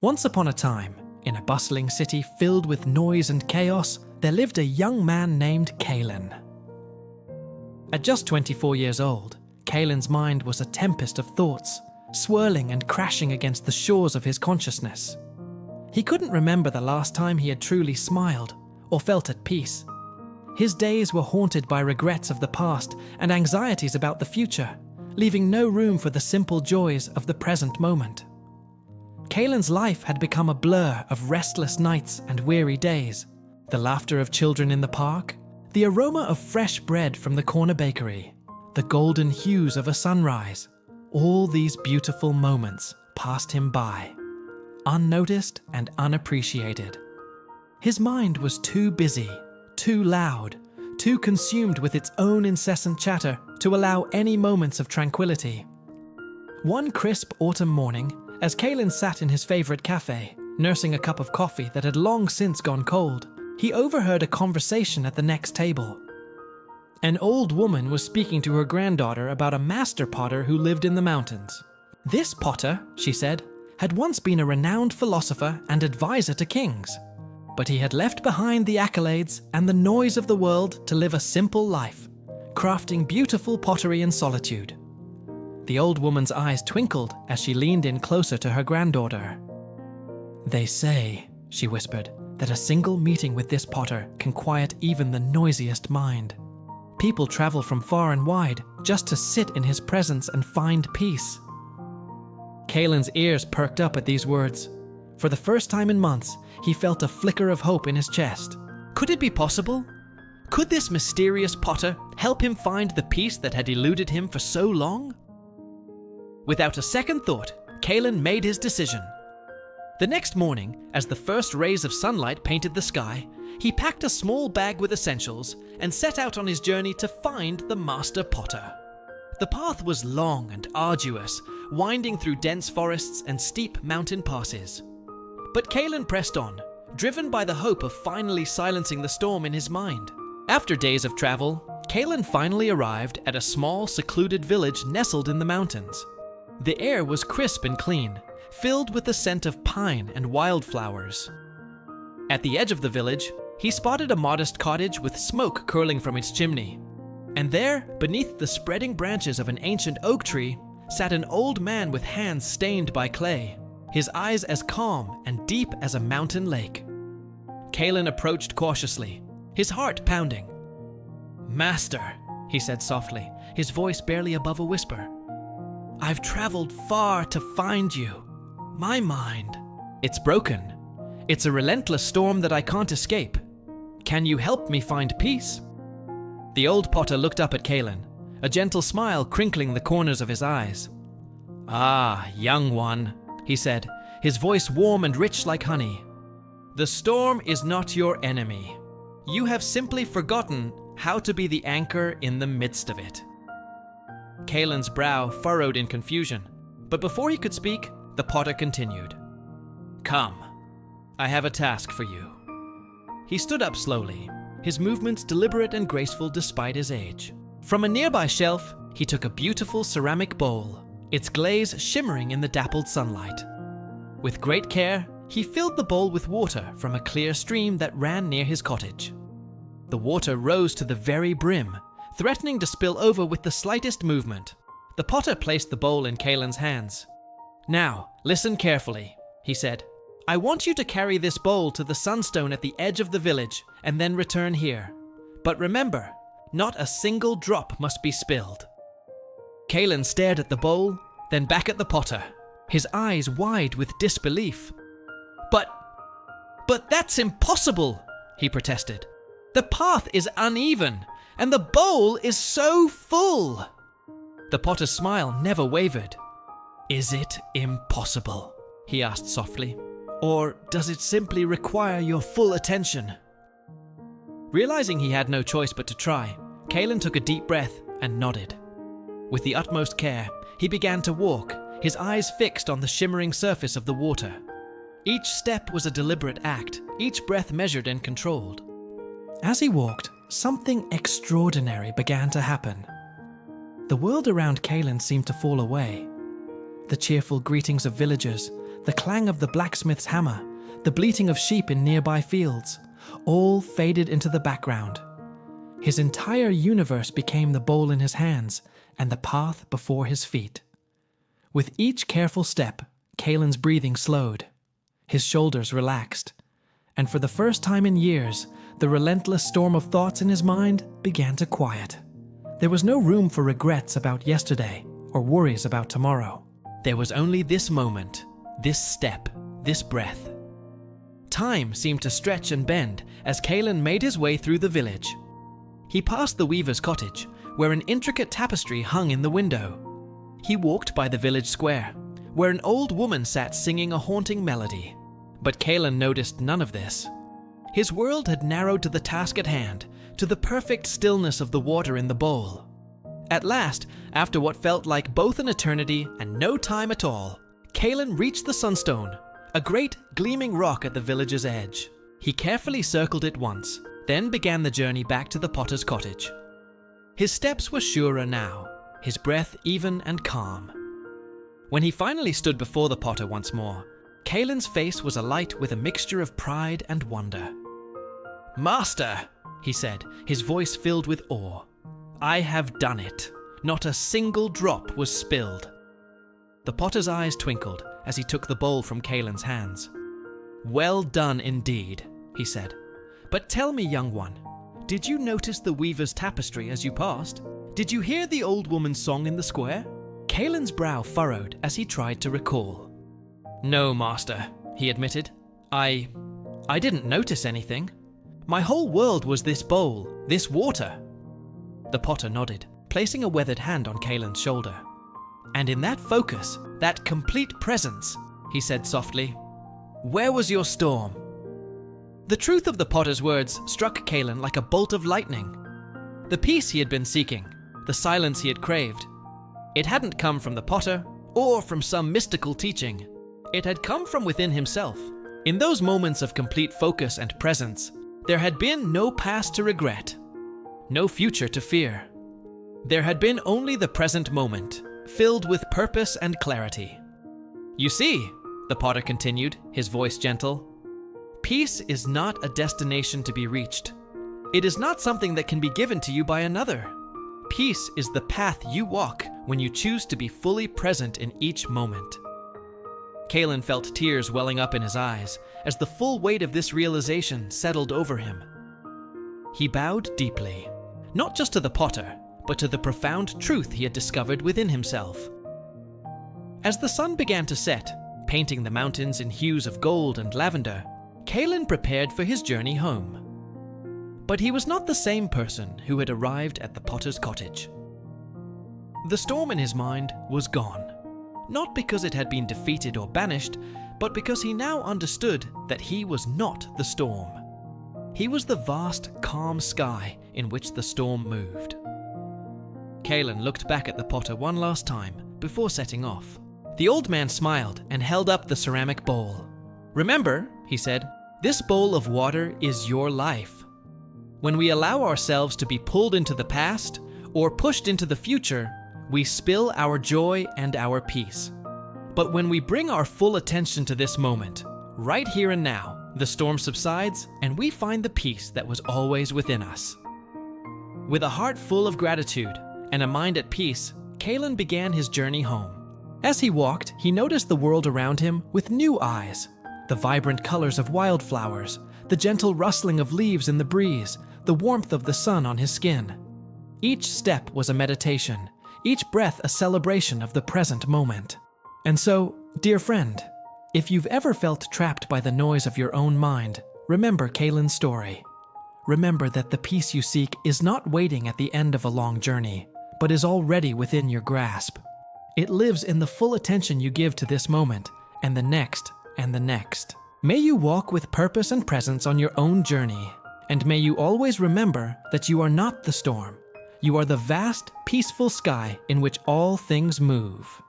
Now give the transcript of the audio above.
Once upon a time, in a bustling city filled with noise and chaos, there lived a young man named Kalen. At just 24 years old, Kalen's mind was a tempest of thoughts, swirling and crashing against the shores of his consciousness. He couldn't remember the last time he had truly smiled or felt at peace. His days were haunted by regrets of the past and anxieties about the future, leaving no room for the simple joys of the present moment. Kalen's life had become a blur of restless nights and weary days. The laughter of children in the park, the aroma of fresh bread from the corner bakery, the golden hues of a sunrise, all these beautiful moments passed him by, unnoticed and unappreciated. His mind was too busy, too loud, too consumed with its own incessant chatter to allow any moments of tranquility. One crisp autumn morning, as Kalen sat in his favorite cafe, nursing a cup of coffee that had long since gone cold, he overheard a conversation at the next table. An old woman was speaking to her granddaughter about a master potter who lived in the mountains. This potter, she said, had once been a renowned philosopher and advisor to kings, but he had left behind the accolades and the noise of the world to live a simple life, crafting beautiful pottery in solitude. The old woman's eyes twinkled as she leaned in closer to her granddaughter. "They say," she whispered, "that a single meeting with this potter can quiet even the noisiest mind. People travel from far and wide just to sit in his presence and find peace." Kalen's ears perked up at these words. For the first time in months, he felt a flicker of hope in his chest. Could it be possible? Could this mysterious potter help him find the peace that had eluded him for so long? Without a second thought, Kalen made his decision. The next morning, as the first rays of sunlight painted the sky, he packed a small bag with essentials and set out on his journey to find the master potter. The path was long and arduous, winding through dense forests and steep mountain passes. But Kalen pressed on, driven by the hope of finally silencing the storm in his mind. After days of travel, Kalen finally arrived at a small, secluded village nestled in the mountains. The air was crisp and clean, filled with the scent of pine and wildflowers. At the edge of the village, he spotted a modest cottage with smoke curling from its chimney. And there, beneath the spreading branches of an ancient oak tree, sat an old man with hands stained by clay, his eyes as calm and deep as a mountain lake. Kalen approached cautiously, his heart pounding. "Master," he said softly, his voice barely above a whisper. "I've traveled far to find you. My mind, it's broken. It's a relentless storm that I can't escape. Can you help me find peace?" The old potter looked up at Kalen, a gentle smile crinkling the corners of his eyes. "Ah, young one," he said, his voice warm and rich like honey. "The storm is not your enemy. You have simply forgotten how to be the anchor in the midst of it." Kalen's brow furrowed in confusion, but before he could speak, the potter continued. "Come, I have a task for you." He stood up slowly, his movements deliberate and graceful despite his age. From a nearby shelf, he took a beautiful ceramic bowl, its glaze shimmering in the dappled sunlight. With great care, he filled the bowl with water from a clear stream that ran near his cottage. The water rose to the very brim, threatening to spill over with the slightest movement. The potter placed the bowl in Kalen's hands. "Now, listen carefully," he said. "I want you to carry this bowl to the sunstone at the edge of the village and then return here. But remember, not a single drop must be spilled." Kalen stared at the bowl, then back at the potter, his eyes wide with disbelief. But that's impossible," he protested. "The path is uneven, and the bowl is so full." The potter's smile never wavered. "Is it impossible?" he asked softly. "Or does it simply require your full attention?" Realizing he had no choice but to try, Kalen took a deep breath and nodded. With the utmost care, he began to walk, his eyes fixed on the shimmering surface of the water. Each step was a deliberate act, each breath measured and controlled. As he walked, something extraordinary began to happen. The world around Kalen seemed to fall away. The cheerful greetings of villagers, the clang of the blacksmith's hammer, the bleating of sheep in nearby fields, all faded into the background. His entire universe became the bowl in his hands and the path before his feet. With each careful step, Kaelin's breathing slowed. His shoulders relaxed, and for the first time in years, the relentless storm of thoughts in his mind began to quiet. There was no room for regrets about yesterday or worries about tomorrow. There was only this moment, this step, this breath. Time seemed to stretch and bend as Kaelin made his way through the village. He passed the weaver's cottage, where an intricate tapestry hung in the window. He walked by the village square, where an old woman sat singing a haunting melody. But Kaelin noticed none of this. His world had narrowed to the task at hand, to the perfect stillness of the water in the bowl. At last, after what felt like both an eternity and no time at all, Kaelin reached the sunstone, a great gleaming rock at the village's edge. He carefully circled it once, then began the journey back to the potter's cottage. His steps were surer now, his breath even and calm. When he finally stood before the potter once more, Kaelin's face was alight with a mixture of pride and wonder. "Master," he said, his voice filled with awe, "I have done it. Not a single drop was spilled." The potter's eyes twinkled as he took the bowl from Kaelin's hands. "Well done indeed," he said. "But tell me, young one, did you notice the weaver's tapestry as you passed? Did you hear the old woman's song in the square?" Kaelin's brow furrowed as he tried to recall. "No, master," he admitted. I didn't notice anything. My whole world was this bowl, this water." The potter nodded, placing a weathered hand on Kaelin's shoulder. "And in that focus, that complete presence," he said softly, "where was your storm?" The truth of the potter's words struck Kaelin like a bolt of lightning. The peace he had been seeking, the silence he had craved, it hadn't come from the potter or from some mystical teaching. It had come from within himself. In those moments of complete focus and presence, there had been no past to regret, no future to fear. There had been only the present moment, filled with purpose and clarity. "You see," the potter continued, his voice gentle, "peace is not a destination to be reached. It is not something that can be given to you by another. Peace is the path you walk when you choose to be fully present in each moment." Kaelin felt tears welling up in his eyes as the full weight of this realization settled over him. He bowed deeply, not just to the potter, but to the profound truth he had discovered within himself. As the sun began to set, painting the mountains in hues of gold and lavender, Kaelin prepared for his journey home. But he was not the same person who had arrived at the potter's cottage. The storm in his mind was gone, not because it had been defeated or banished, but because he now understood that he was not the storm. He was the vast, calm sky in which the storm moved. Kaelin looked back at the potter one last time before setting off. The old man smiled and held up the ceramic bowl. "Remember," he said, "this bowl of water is your life. When we allow ourselves to be pulled into the past or pushed into the future, we spill our joy and our peace. But when we bring our full attention to this moment, right here and now, the storm subsides and we find the peace that was always within us." With a heart full of gratitude and a mind at peace, Kaelin began his journey home. As he walked, he noticed the world around him with new eyes. The vibrant colors of wildflowers, the gentle rustling of leaves in the breeze, the warmth of the sun on his skin. Each step was a meditation, each breath a celebration of the present moment. And so, dear friend, if you've ever felt trapped by the noise of your own mind, remember Kaelin's story. Remember that the peace you seek is not waiting at the end of a long journey, but is already within your grasp. It lives in the full attention you give to this moment, and the next, and the next. May you walk with purpose and presence on your own journey, and may you always remember that you are not the storm. You are the vast, peaceful sky in which all things move.